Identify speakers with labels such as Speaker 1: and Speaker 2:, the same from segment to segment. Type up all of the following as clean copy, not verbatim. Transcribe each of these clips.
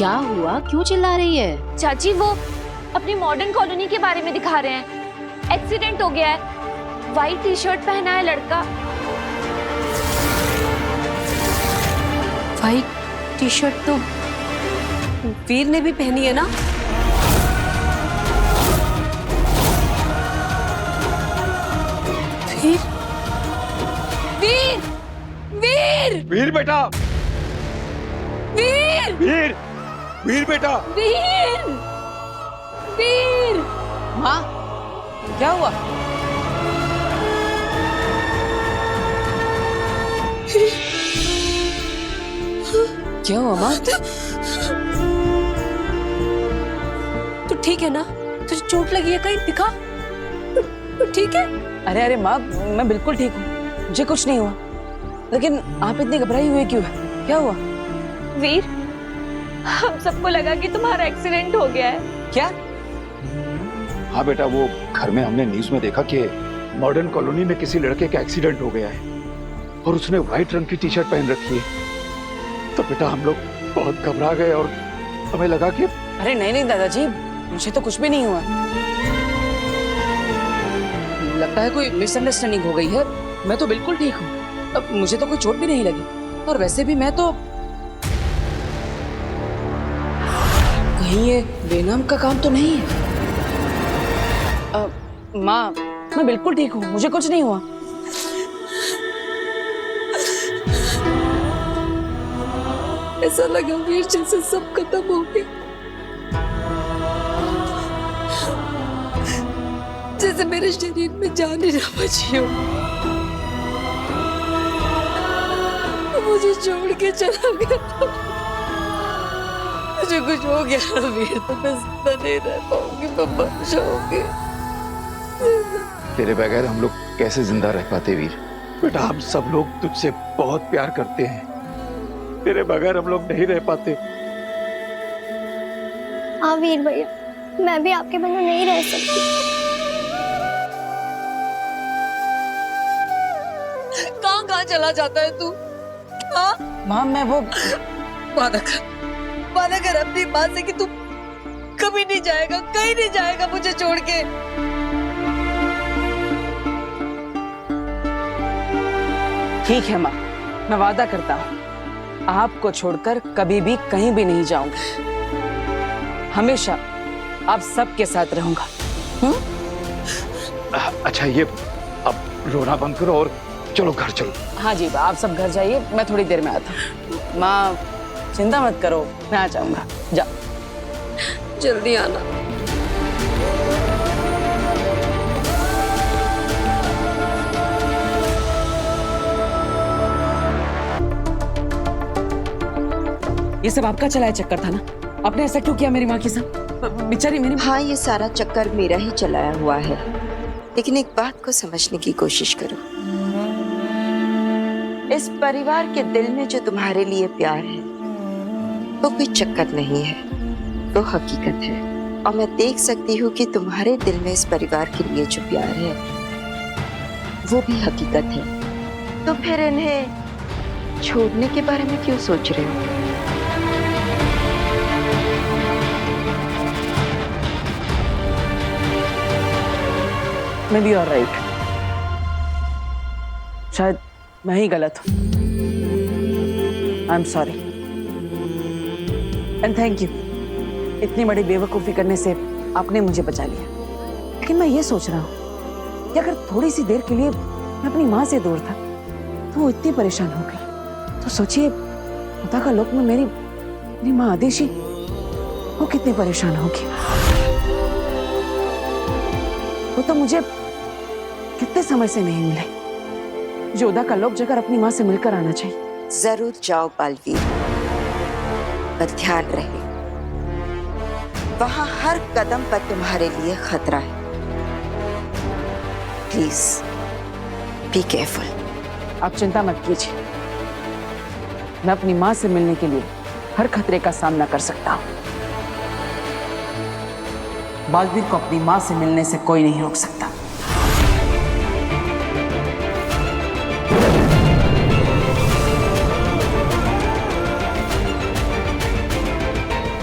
Speaker 1: क्या हुआ, क्यों चिल्ला रही है?
Speaker 2: चाची वो अपनी मॉडर्न कॉलोनी के बारे में दिखा रहे हैं। एक्सीडेंट हो गया है, व्हाइट टी शर्ट पहना है लड़का।
Speaker 1: व्हाइट टी शर्ट तो वीर ने भी पहनी है ना? वीर वीर वीर
Speaker 3: वीर बेटा,
Speaker 1: वीर
Speaker 3: वीर वीर बेटा,
Speaker 1: वीर वीर।
Speaker 4: माँ, क्या हुआ? क्या हुआ माँ?
Speaker 1: तो ठीक है ना? तुझे चोट लगी है कहीं? दिखा तो ठीक है?
Speaker 4: अरे अरे माँ, मैं बिल्कुल ठीक हूँ, मुझे कुछ नहीं हुआ। लेकिन आप इतनी घबराई हुई क्यों है? क्या हुआ?
Speaker 2: वीर, हम सबको लगा कि तुम्हारा एक्सीडेंट हो गया है।
Speaker 4: क्या?
Speaker 3: हाँ बेटा, वो घर में हमने न्यूज में देखा कि मॉडर्न कॉलोनी में किसी लड़के का एक्सीडेंट हो गया है और उसने व्हाइट रंग की टी शर्ट पहन रखी है। तो बेटा हम लोग बहुत घबरा गए और हमें लगा कि
Speaker 4: अरे नहीं नहीं दादाजी, मुझे तो कुछ भी नहीं हुआ। लगता है कोई मिसअंडरस्टैंडिंग हो गई है। मैं तो बिल्कुल ठीक हूँ, अब मुझे तो कोई चोट भी नहीं लगी। और वैसे भी मैं तो कहीं ये बेनाम का काम तो नहीं है। माँ, मैं बिल्कुल ठीक हूँ, मुझे कुछ नहीं हुआ।
Speaker 1: ऐसा लगा वीर जैसे सब खत्म हो गया, जैसे मेरे शरीर में जान ही ना बची हो। मुझे छोड़ के चला गया था। मुझे कुछ हो गया वीर तो मैं जिंदा नहीं रह पाऊंगी, मैं मर जाऊंगी।
Speaker 3: तेरे बगैर हम लोग कैसे जिंदा रह पाते वीर? बेटा हम सब लोग तुझसे बहुत प्यार करते हैं, तेरे बगैर हम लोग नहीं रह पाते।
Speaker 5: हाँ वीर भैया, मैं भी आपके बिना नहीं रह सकती।
Speaker 1: कहाँ कहाँ चला जाता है तू? हाँ
Speaker 4: माँ, मैं वो
Speaker 1: वादा कर अपनी माँ से कि तू कभी नहीं जाएगा, कहीं नहीं जाएगा मुझे छोड़ के।
Speaker 4: ठीक है माँ, मैं वादा करता हूँ आपको छोड़कर कभी भी कहीं भी नहीं जाऊंगा। हमेशा आप सबके साथ रहूंगा।
Speaker 3: अच्छा ये अब रोना बंद करो और चलो घर चलो।
Speaker 4: हाँ जी, आप सब घर जाइए, मैं थोड़ी देर में आता हूँ। माँ चिंता मत करो, मैं आ जाऊंगा। जाओ,
Speaker 1: जल्दी आना।
Speaker 4: ये सब आपका चलाया चक्कर था ना? आपने ऐसा क्यों किया मेरी माँ के साथ? बेचारी मेरी माँ।
Speaker 6: हाँ, ये सारा चक्कर मेरा ही चलाया हुआ है, लेकिन एक बात को समझने की कोशिश करो। इस परिवार के दिल में जो तुम्हारे लिए प्यार है वो कोई चक्कर नहीं है, वो हकीकत है। और मैं देख सकती हूँ कि तुम्हारे दिल में इस परिवार के लिए जो प्यार है वो भी हकीकत है। तो फिर इन्हें छोड़ने के बारे में क्यों सोच रहे हो?
Speaker 4: मैं भी ऑलराइट। शायद मैं ही गलत हूँ। I am sorry and thank you. इतनी बड़ी बेवकूफ़ी करने से आपने मुझे बचा लिया। लेकिन मैं ये सोच रहा हूँ कि अगर थोड़ी सी देर के लिए मैं अपनी माँ से दूर था तो वो इतनी परेशान हो गई, तो सोचिए खुदा का लोक में मेरी माँ आदेशी वो कितनी परेशान होगी। वो तो मुझे कितने समय से नहीं मिले। जोधा का लोक जाकर अपनी माँ से मिलकर आना चाहिए।
Speaker 6: जरूर जाओ बालवीर, पर ध्यान रहे वहां हर कदम पर तुम्हारे लिए खतरा है। Please be careful.
Speaker 4: आप चिंता मत कीजिए, मैं अपनी माँ से मिलने के लिए हर खतरे का सामना कर सकता हूँ। बालवीर को अपनी माँ से मिलने से कोई नहीं रोक सकता।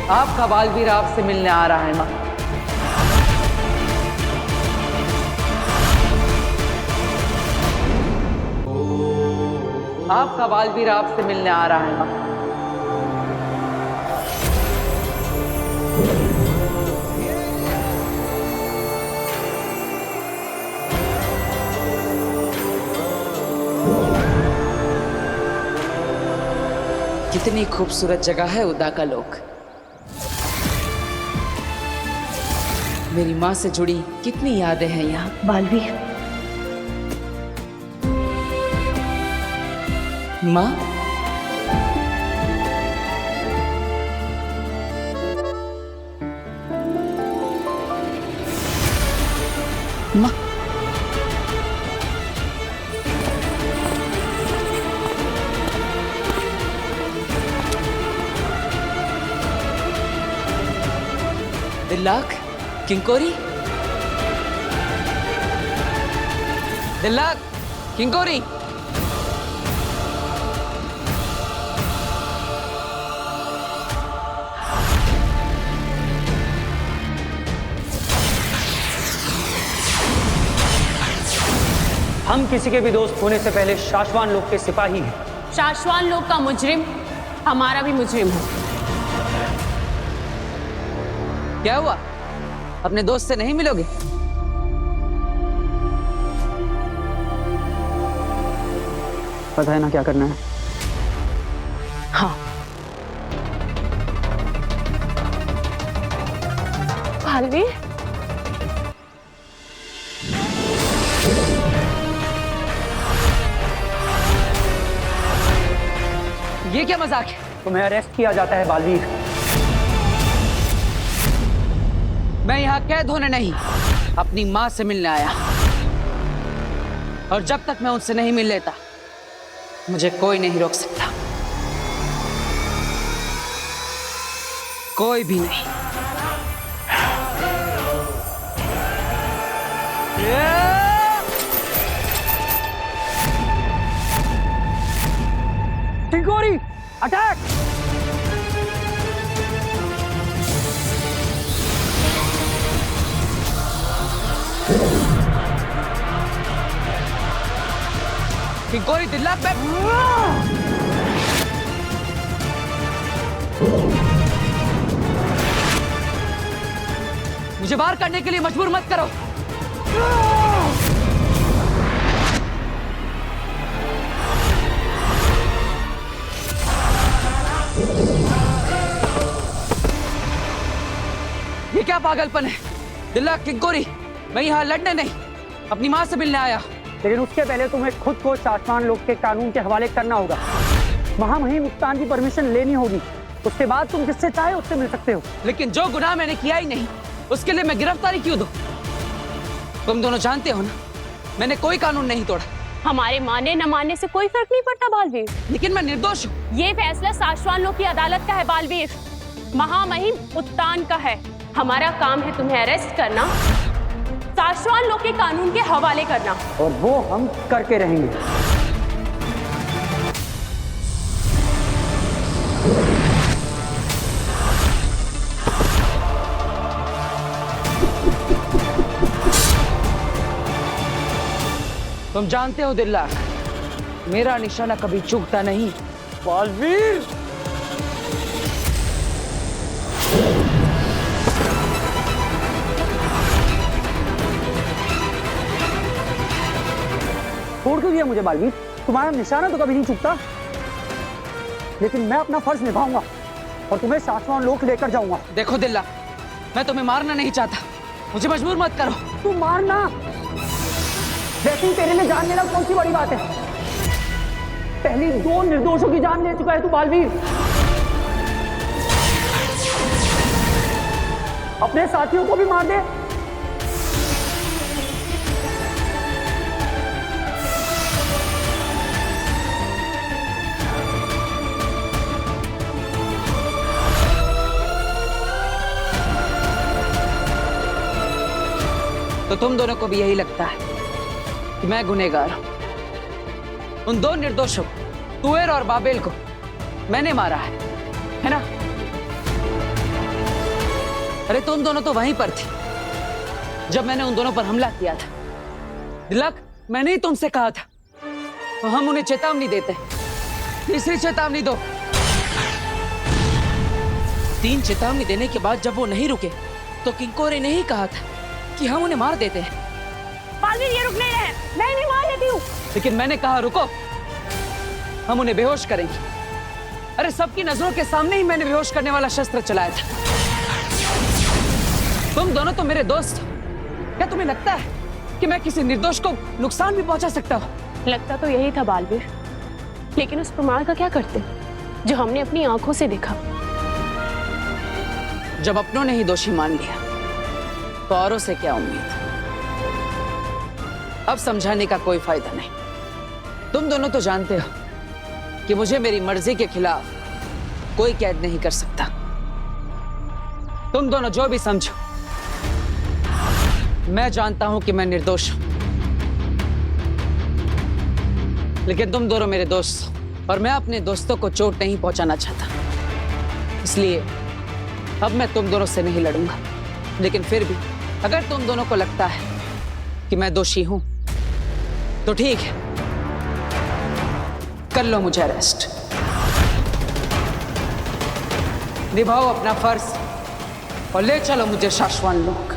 Speaker 4: आपका बालवीर आपसे मिलने आ रहा है माँ। आपका बालवीर आपसे मिलने आ रहा है माँ। कितनी खूबसूरत जगह है उदा का लोक। मेरी माँ से जुड़ी कितनी यादें हैं यहाँ।
Speaker 1: बालवीर,
Speaker 4: माँ, माँ, दिल्लाक, किंकोरी, दिल्लाक, किंकोरी।
Speaker 7: हम किसी के भी दोस्त होने से पहले शाश्वान लोग के सिपाही हैं।
Speaker 1: शाश्वान लोग का मुजरिम हमारा भी मुजरिम है।
Speaker 4: क्या हुआ? अपने दोस्त से नहीं मिलोगे?
Speaker 7: पता है ना क्या करना है?
Speaker 1: हाँ,
Speaker 2: बालवीर,
Speaker 4: ये क्या मजाक है?
Speaker 7: तुम्हें अरेस्ट किया जाता है बालवीर।
Speaker 4: मैं यहाँ कैद होने नहीं, अपनी माँ से मिलने आया। और जब तक मैं उनसे नहीं मिल लेता, मुझे कोई नहीं रोक सकता। कोई भी नहीं।
Speaker 7: किंकोरी, अटैक!
Speaker 4: किंकोरी, दिल्लाक पे मुझे बाहर करने के लिए मजबूर मत करो। ये क्या पागलपन है? दिल्लाक, किंकोरी, मैं यहाँ लड़ने नहीं, अपनी माँ से मिलने आया।
Speaker 7: लेकिन उसके पहले तुम्हें खुद को शाश्वान लोग के कानून के हवाले करना होगा। महामहिम मुक्तान की परमिशन लेनी होगी। उसके बाद तुम जिससे चाहे उससे मिल सकते हो।
Speaker 4: लेकिन जो गुनाह मैंने किया ही नहीं, उसके लिए मैं गिरफ्तारी क्यों दूं? तुम दोनों जानते हो ना, मैंने कोई कानून नहीं तोड़ा।
Speaker 1: हमारे माने न मानने से कोई फर्क नहीं पड़ता बालवीर।
Speaker 4: लेकिन मैं निर्दोष हूँ।
Speaker 1: ये फैसला शाश्वान लोग की अदालत का है बालवीर, महामहिम उत्तान का है। हमारा काम है तुम्हें अरेस्ट करना, शाश्वान लोग के कानून के हवाले करना।
Speaker 7: और वो हम करके रहेंगे।
Speaker 4: तुम जानते हो दिल्लाक, मेरा निशाना कभी चूकता नहीं।
Speaker 7: बालवीर, छोड़ क्यों दिया मुझे बालवीर? तुम्हारा निशाना तो कभी नहीं चूकता। लेकिन मैं अपना फर्ज निभाऊंगा और तुम्हें शाश्वान लोक लेकर जाऊंगा।
Speaker 4: देखो दिल्लाक, मैं तुम्हें मारना नहीं चाहता, मुझे मजबूर मत करो।
Speaker 7: तू मारना, वैसे ही तेरे लिए जान लेना कौन सी बड़ी बात है। पहली 2 निर्दोषों की जान ले चुका है तू बालवीर। अपने साथियों को भी मार दे।
Speaker 4: तो तुम दोनों को भी यही लगता है कि मैं गुनहगार हूं? उन 2 निर्दोषों, तुएर और बाबेल को मैंने मारा है ना? अरे तुम दोनों तो वहीं पर थी जब मैंने उन दोनों पर हमला किया था। तिलक, मैंने ही तुमसे कहा था तो हम उन्हें चेतावनी देते। तीसरी चेतावनी दो।
Speaker 8: 3 चेतावनी देने के बाद जब वो नहीं रुके तो किंकोरी ने ही कहा था कि हम उन्हें मार देते हैं।
Speaker 1: बालवीर, ये रुक नहीं रहे, मैं नहीं मार लेती हूँ।
Speaker 4: लेकिन मैंने कहा रुको, हम उन्हें बेहोश करेंगे। अरे सबकी नजरों के सामने ही मैंने बेहोश करने वाला शस्त्र चलाया था। तुम दोनों तो मेरे दोस्त हो। क्या तुम्हें लगता है कि मैं किसी निर्दोष को नुकसान भी पहुंचा सकता हूँ?
Speaker 1: लगता तो यही था बालवीर, लेकिन उस प्रमाण का क्या करते जो हमने अपनी आंखों से देखा?
Speaker 4: जब अपनों ने ही दोषी मान लिया तो औरों से क्या उम्मीद? अब समझाने का कोई फायदा नहीं। तुम दोनों तो जानते हो कि मुझे मेरी मर्जी के खिलाफ कोई कैद नहीं कर सकता। तुम दोनों जो भी समझो, मैं जानता हूं कि मैं निर्दोष हूं, लेकिन तुम दोनों मेरे दोस्त हो और मैं अपने दोस्तों को चोट नहीं पहुंचाना चाहता। इसलिए अब मैं तुम दोनों से नहीं लड़ूंगा। लेकिन फिर भी अगर तुम दोनों को लगता है कि मैं दोषी हूं तो ठीक है, कर लो मुझे अरेस्ट। निभाओ अपना फर्ज और ले चलो मुझे शाश्वान लोक।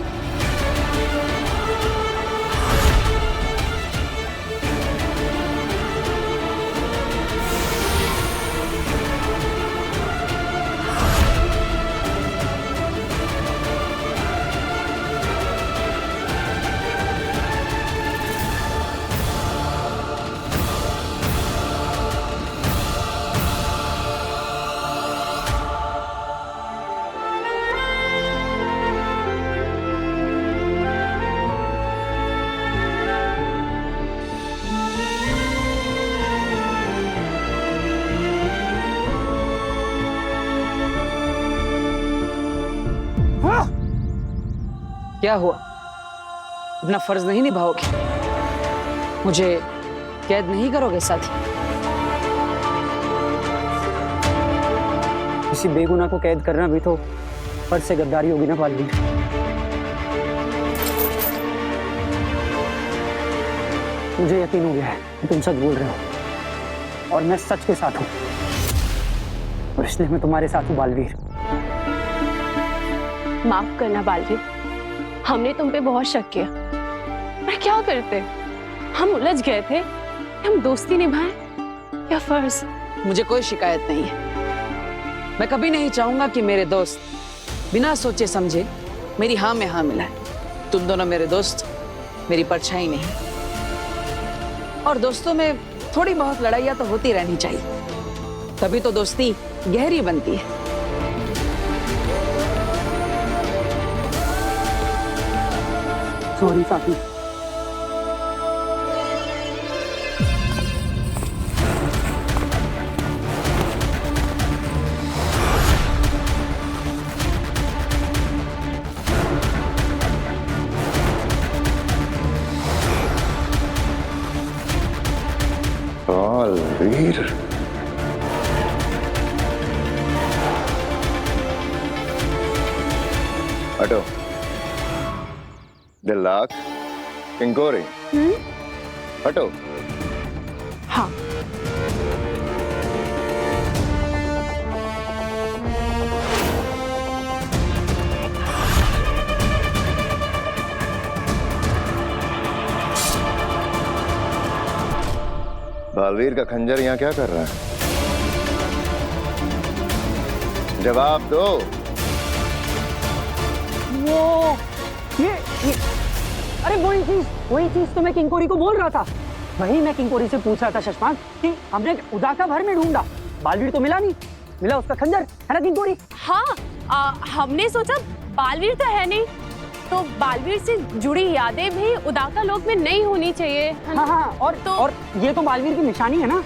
Speaker 4: क्या हुआ? अपना फर्ज नहीं निभाओगे? मुझे कैद नहीं करोगे साथी?
Speaker 7: किसी बेगुनाह को कैद करना भी तो फर्ज से गद्दारी होगी ना बालवीर। मुझे यकीन हो गया है कि तुम सच बोल रहे हो और मैं सच के साथ हूं, और इसलिए मैं तुम्हारे साथ हूं बालवीर।
Speaker 1: माफ करना बालवीर, हमने तुम पे बहुत शक किया। मैं क्या करते? हम उलझ गए थे, हम दोस्ती निभाएं या फर्ज?
Speaker 4: मुझे कोई शिकायत नहीं है। मैं कभी नहीं चाहूंगा कि मेरे दोस्त बिना सोचे समझे मेरी हाँ में हाँ मिलाए। तुम दोनों मेरे दोस्त, मेरी परछाई नहीं। और दोस्तों में थोड़ी बहुत लड़ाइयाँ तो होती रहनी चाहिए, तभी तो दोस्ती गहरी बनती है।
Speaker 7: सॉरी साथी।
Speaker 3: बालवीर, हटो। दिलक, किंकोरी, हटो।
Speaker 1: हाँ,
Speaker 3: बालवीर का खंजर यहाँ क्या कर रहा है? जवाब दो।
Speaker 7: वो ये अरे वही चीज तो मैं किंकोरी को बोल रहा था। वही मैं किंकोरी से पूछ रहा था शशपांक कि हमने उदाका भर में ढूंढा, बालवीर तो मिला नहीं। मिला उसका खंजर, है ना किंकोरी?
Speaker 1: हाँ, हमने सोचा बालवीर तो है नहीं, तो बालवीर से जुड़ी यादें भी उदाका लोक में नहीं होनी चाहिए।
Speaker 7: हाँ, और ये तो बालवीर की निशानी है ना,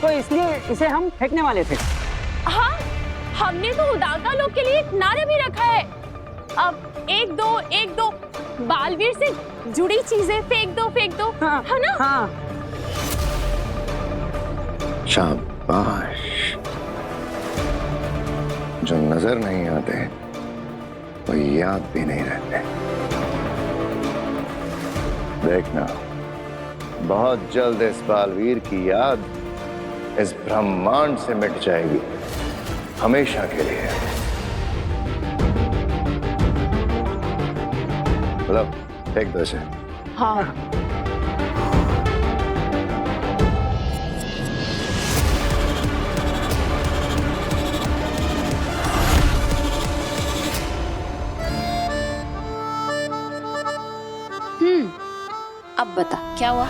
Speaker 7: तो इसलिए इसे हम फेंकने वाले थे।
Speaker 1: हाँ, हमने तो उदाका लोक के लिए एक नारा भी रखा है। अब एक दो बालवीर से जुड़ी चीजें फेंक दो,
Speaker 7: हाँ,
Speaker 1: है ना?
Speaker 7: हाँ।
Speaker 3: शाबाश। जो नजर नहीं आते
Speaker 9: वो याद भी नहीं रहते। देखना, बहुत जल्द इस बालवीर की याद इस ब्रह्मांड से मिट जाएगी, हमेशा के लिए। मतलब एक दो से।
Speaker 1: हाँ।
Speaker 2: अब बता क्या हुआ?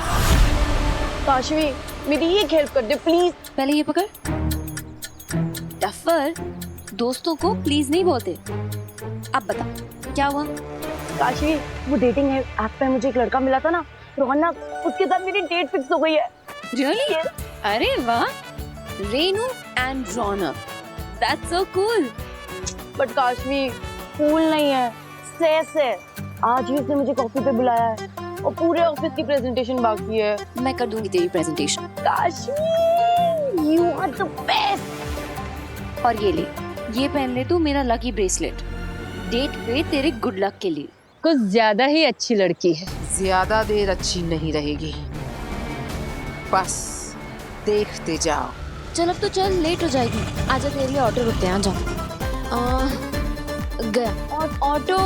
Speaker 5: काशवी मेरी ये हेल्प कर दे प्लीज।
Speaker 2: पहले ये पकड़। टफर, दोस्तों को प्लीज नहीं बोलते। अब बता क्या हुआ?
Speaker 5: काशवी वो डेटिंग ऐप पे मुझे एक लड़का मिला था ना, रोहना, उसके साथ मेरी डेट फिक्स हो गई है।
Speaker 2: रियली? अरे वाह, Renu and Raunak, that's so cool.
Speaker 5: But Kashvi cool नहीं है, सेस है। आज ही उसने मुझे कॉफी पे बुलाया है और पूरे ऑफिस की प्रेजेंटेशन बाकी है।
Speaker 2: मैं कर दूंगी तेरी presentation.
Speaker 5: Kashvi you are the best.
Speaker 2: और ये ले, ये पहन ले तू मेरा लकी ब्रेसलेट, डेट पे तेरे गुड लक के लिए।
Speaker 1: कुछ ज्यादा ही अच्छी लड़की है।
Speaker 10: ज्यादा देर अच्छी नहीं रहेगी, बस देखते जाओ।
Speaker 2: चल अब तो चल, लेट हो जाएगी। आजा तेरे लिए ऑटो रुकते हैं, आ जाओ। गया और ऑटो।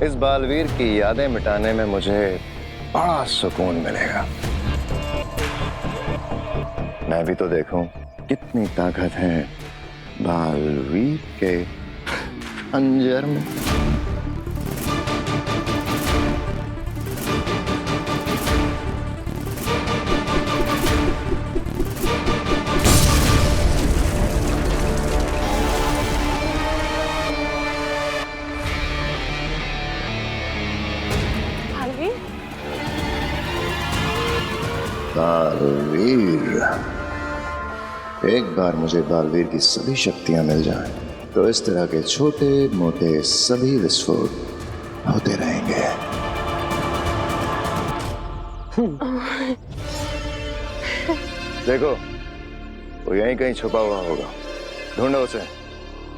Speaker 9: इस बालवीर की यादें मिटाने में मुझे बड़ा सुकून मिलेगा। मैं भी तो देखूं कितनी ताकत है बालवीर के खंजर में। बालवीर, एक बार मुझे बालवीर की सभी शक्तियां मिल जाएं, तो इस तरह के छोटे मोटे सभी विस्फोट होते रहेंगे। देखो, वो यहीं कहीं छुपा हुआ होगा, ढूंढो उसे।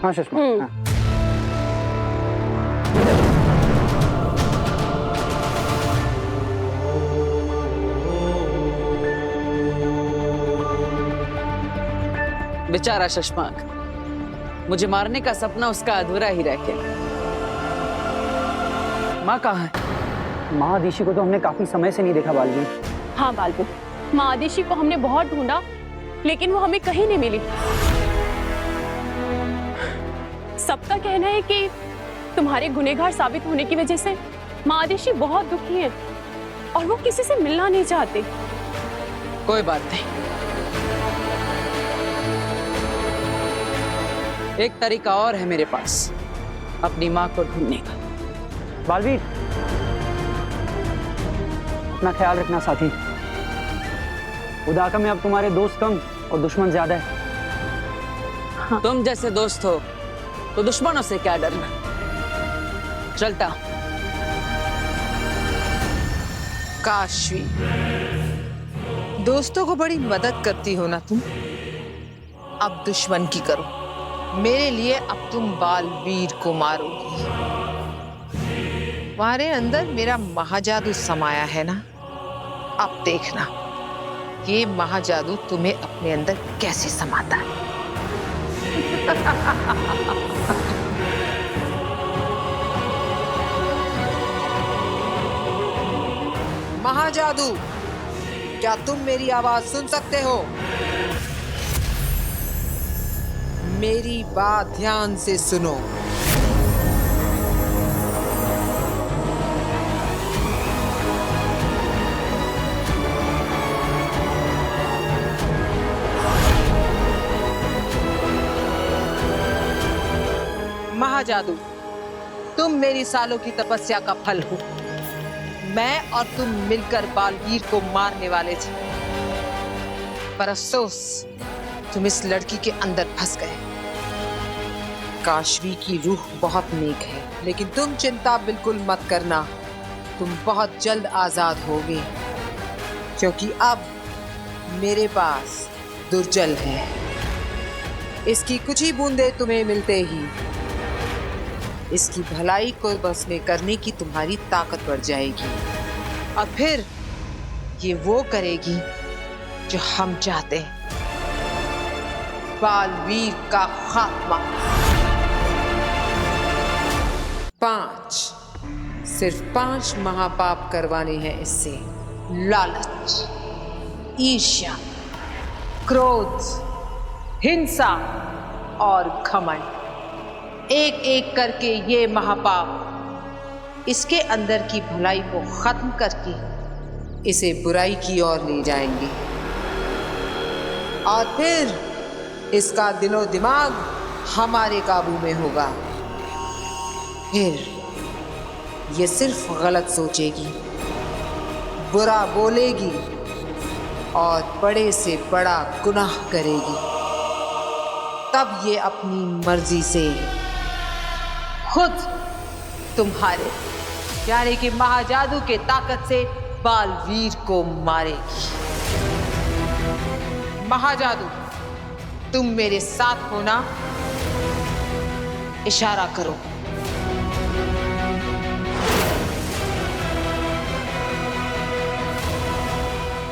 Speaker 7: हाँ सुषमा। हाँ।
Speaker 8: बेचारा शशमाक, मुझे मारने का सपना उसका अधूरा ही रह गया। माँ कहाँ है?
Speaker 7: माँ आदिशि को तो हमने काफी समय से नहीं देखा बालवीर।
Speaker 1: हाँ बालवीर, माँ आदिशि को हमने बहुत ढूंढा, लेकिन वो हमें कहीं नहीं मिली। सबका कहना है कि तुम्हारे गुनहगार साबित होने की वजह से माँ आदिशि बहुत दुखी है और वो किसी से मिलना नहीं चाहते।
Speaker 8: कोई बात नहीं, एक तरीका और है मेरे पास अपनी माँ को ढूंढने का।
Speaker 7: बालवीर, अपना ख्याल रखना साथी। उदाका में अब तुम्हारे दोस्त कम और दुश्मन ज्यादा है।
Speaker 8: हाँ। तुम जैसे दोस्त हो तो दुश्मनों से क्या डरना। चलता हूं।
Speaker 10: काशवी, दोस्तों को बड़ी मदद करती हो ना तुम, अब दुश्मन की करो। मेरे लिए अब तुम बालवीर को मारोगी। तुम्हारे अंदर मेरा महाजादू समाया है ना, अब देखना ये महाजादू तुम्हें अपने अंदर कैसे समाता है। महाजादू, क्या तुम मेरी आवाज सुन सकते हो? मेरी बात ध्यान से सुनो। महाजादू, तुम मेरी सालों की तपस्या का फल हो। मैं और तुम मिलकर बालवीर को मारने वाले थे, पर अफसोस तुम इस लड़की के अंदर फंस गए। काशवी की रूह बहुत नेक है, लेकिन तुम चिंता बिल्कुल मत करना, तुम बहुत जल्द आजाद होगे, क्योंकि अब मेरे पास दुर्जल है। इसकी कुछ ही बूंदे तुम्हें मिलते ही इसकी भलाई को बस में करने की तुम्हारी ताकत बढ़ जाएगी, और फिर ये वो करेगी जो हम चाहते हैं, बालवीर का खात्मा। 5, सिर्फ 5 महापाप करवाने हैं इससे। लालच, ईर्ष्या, क्रोध, हिंसा और घमंड। एक एक करके ये महापाप इसके अंदर की भलाई को खत्म करके इसे बुराई की ओर ले जाएंगे, और फिर इसका दिलो दिमाग हमारे काबू में होगा। फिर ये सिर्फ गलत सोचेगी, बुरा बोलेगी और बड़े से बड़ा गुनाह करेगी। तब ये अपनी मर्जी से खुद तुम्हारे यानी कि महाजादू के ताकत से बालवीर को मारेगी। महाजादू, तुम मेरे साथ हो ना? इशारा करो।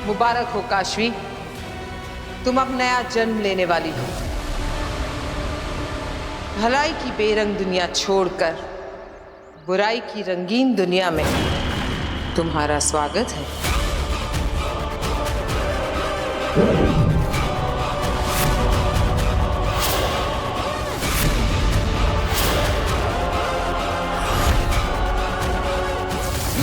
Speaker 10: मुबारक हो काशवी, तुम अब नया जन्म लेने वाली हो। भलाई की बेरंग दुनिया छोड़कर बुराई की रंगीन दुनिया में तुम्हारा स्वागत है।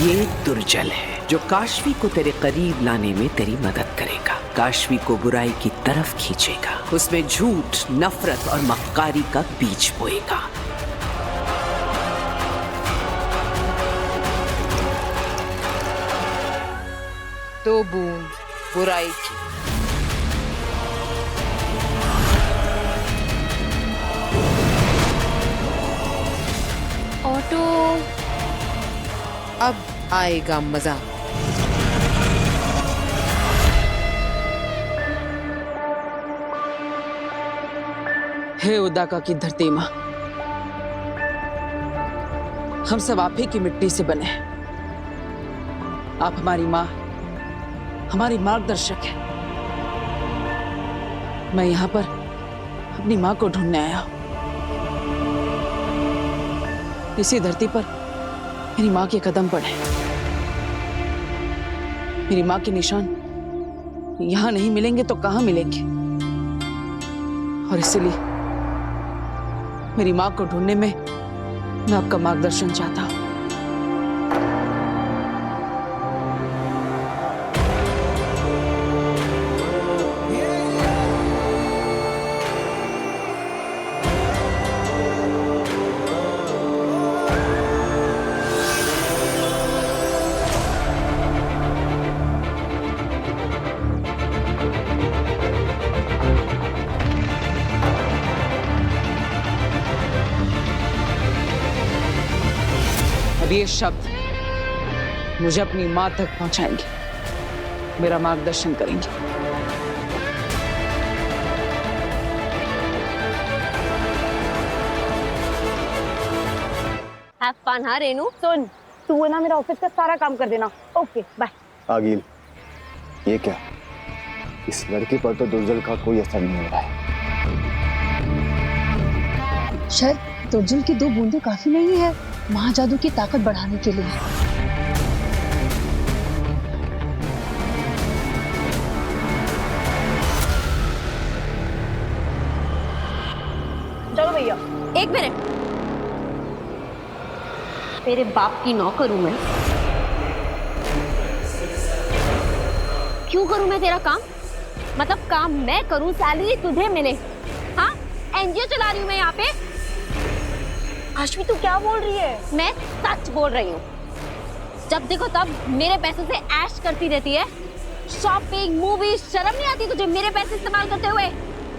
Speaker 11: ये दुर्जल है जो काशवी को तेरे करीब लाने में तेरी मदद करेगा, काशवी को बुराई की तरफ खींचेगा, उसमें झूठ, नफरत और मक्कारी का बीज बोएगा।
Speaker 10: तो बूंद बुराई की।
Speaker 2: ऑटो,
Speaker 10: अब आएगा मजा।
Speaker 8: हे उदाका की धरती माँ, हम सब आप ही की मिट्टी से बने हैं। आप हमारी माँ, हमारी मार्गदर्शक है। मैं यहाँ पर अपनी माँ को ढूंढने आया हूँ। इसी धरती पर मेरी माँ के कदम पड़े। मेरी माँ के निशान यहाँ नहीं मिलेंगे तो कहाँ मिलेंगे? और इसीलिए मेरी माँ को ढूंढने में मैं आपका मार्गदर्शन चाहता हूँ। ये शब्द मुझे अपनी मां तक पहुंचाएंगे, मेरा मार्गदर्शन करेंगे।
Speaker 5: Have fun. हाँ रेनू, सुन, तू है ना मेरा ऑफिस का सारा काम कर देना। Okay bye.
Speaker 12: आगिल, ये क्या? इस लड़के पर तो दुर्जल का कोई असर नहीं हो रहा है।
Speaker 2: शायद दुर्जल की 2 बूंदें काफी नहीं है महाजादू की ताकत बढ़ाने के लिए।
Speaker 5: चलो भैया।
Speaker 1: 1 मिनट। तेरे बाप की नौकर हूं मैं। क्यों करूं मैं तेरा काम? मतलब काम मैं करूं, सैलरी तुझे मिले। हाँ, एनजीओ चला रही हूं मैं यहाँ पे।
Speaker 5: काशवी तू क्या बोल रही है?
Speaker 1: मैं सच बोल रही हूँ। जब देखो तब मेरे पैसों से ऐश करती रहती है। शॉपिंग, मूवी, शर्म नहीं आती तुझे मेरे पैसे इस्तेमाल करते हुए?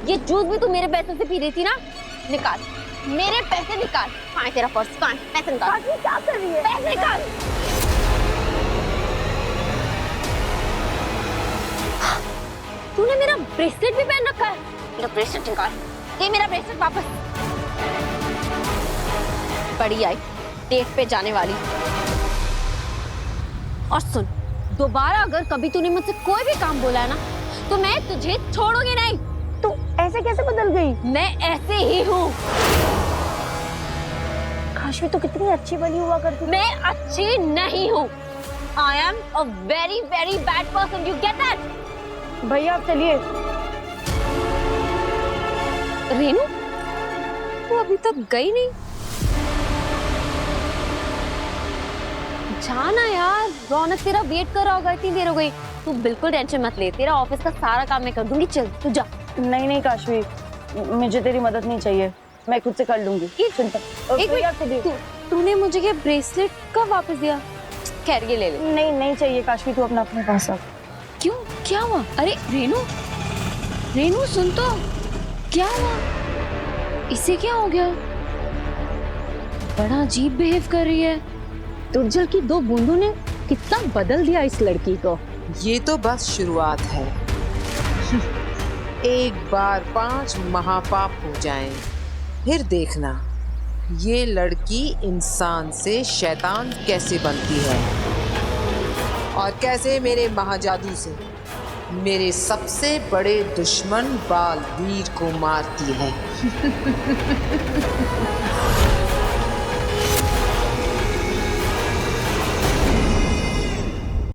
Speaker 1: ये जूस भी तू मेरे पैसों से पी रही थी ना? निकाल मेरे पैसे, निकाल। कहाँ है तेरा पर्स? कहाँ है? पैसे निकाल।
Speaker 5: काशवी क्या कर रही है?
Speaker 1: पैसे निकाल। तूने मेरा ब्रेसलेट भी पहन रखा है। मेरा ब्रेसलेट निकाल, दे मेरा ब्रेसलेट वापस। बड़ी आई डेट पे जाने वाली। और सुन, दोबारा अगर कभी तूने मुझसे कोई भी काम बोला है ना, तो मैं तुझे छोड़ूंगी नहीं।
Speaker 5: तू ऐसे कैसे बदल गई?
Speaker 1: मैं ऐसे ही हूँ।
Speaker 5: काशवी तो कितनी अच्छी बनी हुआ करती।
Speaker 1: मैं अच्छी नहीं हूँ। I am a very very bad person. You get that?
Speaker 5: भैया आप चलिए।
Speaker 1: रेनू, तू अभी तक गई नहीं? जाना यार, रौनक तेरा वेट कर रहा होगा, इतनी देर हो गई। तू बिल्कुल टेंशन मत ले, तेरा ऑफिस का सारा काम मैं कर दूंगी। चल तू जा।
Speaker 5: नहीं नहीं काशवी, मुझे तेरी मदद नहीं चाहिए, मैं खुद से कर लूंगी। चिंता।
Speaker 1: एक मिनट, तूने मुझे ये ब्रेसलेट कब वापस दिया? खैर ये ले ले।
Speaker 5: नहीं नहीं चाहिए काशवी, तू अपने पास रख।
Speaker 1: क्यों, क्या हुआ? अरे रेनू, रेनू सुन तो, क्या हुआ? इसे क्या हो गया? बड़ा अजीब बिहेव कर रही है।
Speaker 10: दुर्जल की 2 बूंदों ने कितना बदल दिया इस लड़की को। ये तो बस शुरुआत है। एक बार 5 महापाप हो जाएं, फिर देखना ये लड़की इंसान से शैतान कैसे बनती है और कैसे मेरे महाजादू से मेरे सबसे बड़े दुश्मन बालवीर को मारती है।